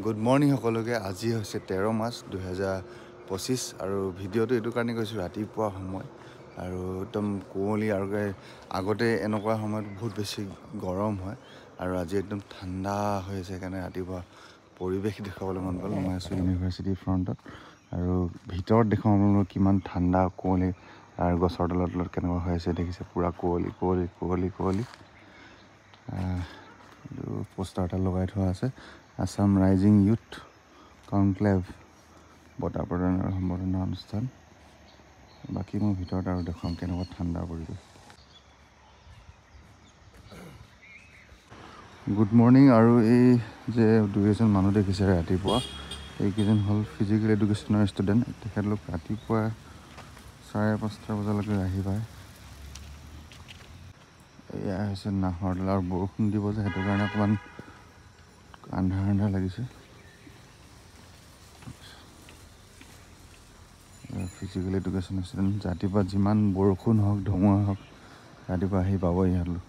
Good morning সকলোকে। আজি হৈছে 13 মাৰ্চ 2025 আৰু ভিডিঅ'টো এইটো কাৰণে কৈছোঁ ৰাতিপুৱা সময় আৰু একদম কুঁৱলী আৰু আগতে এনেকুৱা সময়ত বহুত বেছি গৰম হয় আৰু আজি একদম ঠাণ্ডা হৈ আছে। সেইকাৰণে ৰাতিপুৱা পৰিৱেশ দেখুৱাবলৈ মন গ'ল। মই আছোঁ ইউনিভাৰ্চিটিৰ ফ্ৰণ্টত আৰু ভিতৰত দেখুৱাম কিমান ঠাণ্ডা কুঁৱলী আৰু গছৰ তলত কেনেকুৱা হৈ আছে দেখিছে। পূৰা কুঁৱলী কুঁৱলী কুঁৱলী কুঁৱলী। পোষ্টাৰ এটা লগাই থোৱা আছে, আছাম ৰাইজিং ইউথ কনক্লেভ বঁটা প্ৰদান আৰু সম্বৰ্ধনা অনুষ্ঠান। বাকী মই ভিতৰত আৰু দেখুৱাম কেনেকুৱা ঠাণ্ডা পৰিৱেশ। Good morning. আৰু এই যে দুই এজন মানুহ দেখিছে ৰাতিপুৱা, এইকেইজন হ'ল ফিজিকেল এডুকেশ্যনৰ ষ্টুডেণ্ট। তেখেতলোক ৰাতিপুৱা 5:30 বজালৈকে আহি পায়। এয়া হৈছে নাহৰ দল আৰু বৰষুণ দিব যে সেইটো কাৰণে অকণমান আন্ধাৰ আন্ধাৰ লাগিছে। ফিজিকেল এডুকেশ্যন ষ্টুডেণ্ট ৰাতিপুৱা যিমান বৰষুণ হওক ধুমুহা হওক ৰাতিপুৱা আহি পাব ইহঁতলোক।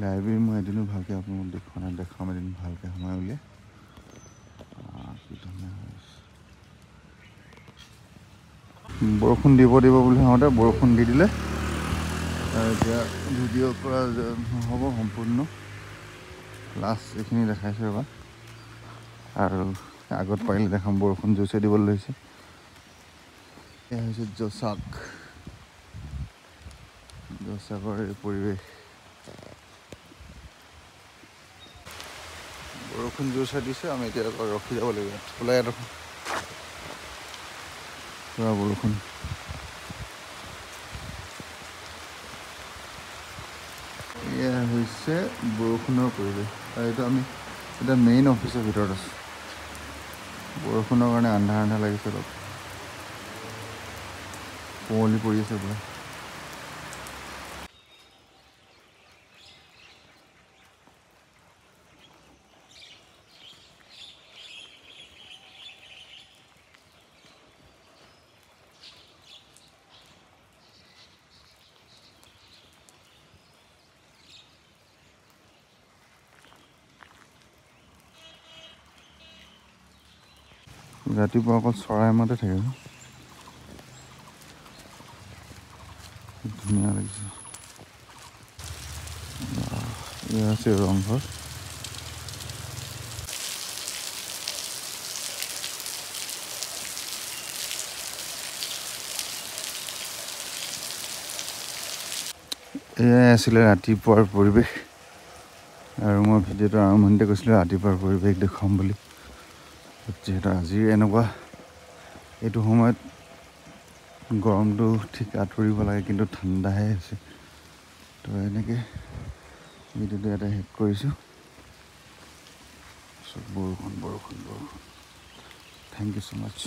লাইব্ৰেৰী মই এদিনো ভালকৈ আপোনালোকক দেখুওৱা নাই, দেখাম এদিন ভালকৈ সময় উলিয়াই। কি ধুনীয়া হৈ আছে। বৰষুণ দিব বুলি ভাবোঁতে বৰষুণ দি দিলে। এতিয়া ভিডিঅ' কৰা নহ'ব সম্পূৰ্ণ, লাষ্ট এইখিনি দেখাইছোঁ এবাৰ আৰু আগত পাৰিলে দেখাম। বৰষুণ জোৰছে দিবলৈ লৈছে। এয়া হৈছে জোচাকৰ এই পৰিৱেশ। বৰষুণ জোৰছে দিছে, আমি এতিয়া আকৌ ৰখি যাব লাগিব। ওলাই দেখোন পুৰা বৰষুণ। এয়া হৈছে বৰষুণৰ পৰিৱেশ আৰু এইটো আমি এতিয়া মেইন অফিচৰ ভিতৰত আছোঁ। বৰষুণৰ কাৰণে আন্ধাৰ আন্ধাৰ লাগিছে, অলপ কুঁৱলী পৰি আছে পুৰা। ৰাতিপুৱা অকল চৰাই মাতে থাকে, ধুনীয়া লাগিছে। এয়া আছে ৰংঘৰ। এয়াই আছিলে ৰাতিপুৱাৰ পৰিৱেশ আৰু মই ভিডিঅ'টো আৰম্ভণিতে কৈছিলোঁ ৰাতিপুৱাৰ পৰিৱেশ দেখুৱাম বুলি। যিহেতু আজিৰ এনেকুৱা এইটো সময়ত গৰমটো ঠিক আঁতৰিব লাগে কিন্তু ঠাণ্ডাহে হৈছে, তো এনেকৈ ভিডিঅ'টো ইয়াতে শেষ কৰিছোঁ। বৰষুণ বৰষুণ বৰষুণ। Thank you so' much.